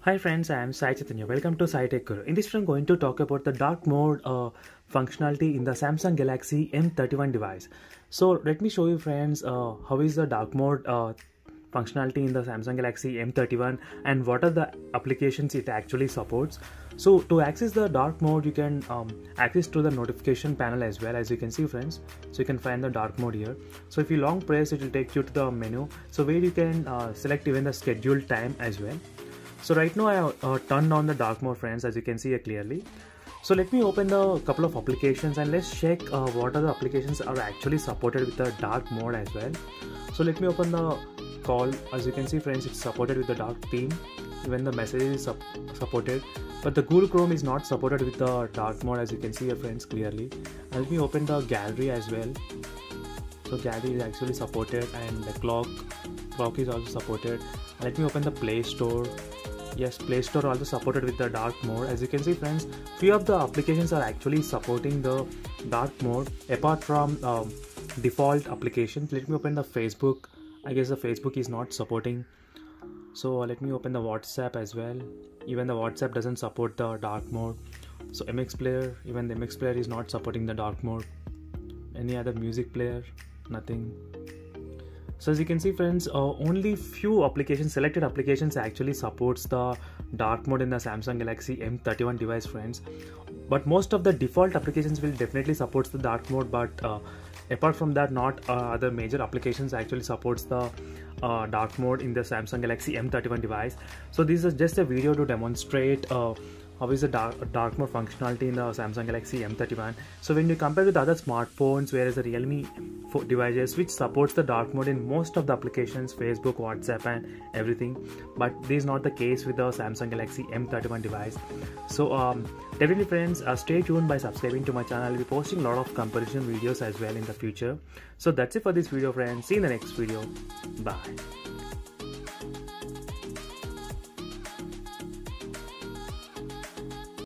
Hi friends, I am Sai Chaitanya. Welcome to Sai Tech Guru. In this video, I'm going to talk about the dark mode functionality in the Samsung Galaxy M31 device. So let me show you friends how is the dark mode functionality in the Samsung Galaxy M31 and what are the applications it actually supports. So to access the dark mode, you can access to the notification panel as well, as you can see friends. So you can find the dark mode here. So if you long press, it will take you to the menu. So where you can select even the scheduled time as well. So right now I turned on the dark mode friends, as you can see here clearly. So let me open the couple of applications and let's check what are the applications are actually supported with the dark mode as well. So let me open the call. As you can see friends, it's supported with the dark theme. Even the message is supported, but the Google Chrome is not supported with the dark mode, as you can see here friends clearly. And let me open the gallery as well. So gallery is actually supported, and the clock is also supported. And let me open the Play Store. Yes, Play Store also supported with the dark mode. As you can see friends, few of the applications are actually supporting the dark mode apart from default applications. Let me open the Facebook. I guess the Facebook is not supporting. So let me open the WhatsApp as well. Even the WhatsApp doesn't support the dark mode. So MX Player, even the MX Player is not supporting the dark mode. Any other music player? Nothing. So as you can see friends, only few applications, selected applications actually supports the dark mode in the Samsung Galaxy M31 device friends. But most of the default applications will definitely supports the dark mode, but apart from that, not other major applications actually supports the dark mode in the Samsung Galaxy M31 device. So this is just a video to demonstrate how is the dark mode functionality in the Samsung Galaxy M31. So when you compare with other smartphones, whereas the Realme devices which supports the dark mode in most of the applications, Facebook, WhatsApp and everything, but this is not the case with the Samsung Galaxy M31 device. So definitely friends, stay tuned by subscribing to my channel. I'll be posting a lot of comparison videos as well in the future. So that's it for this video friends. See you in the next video. Bye.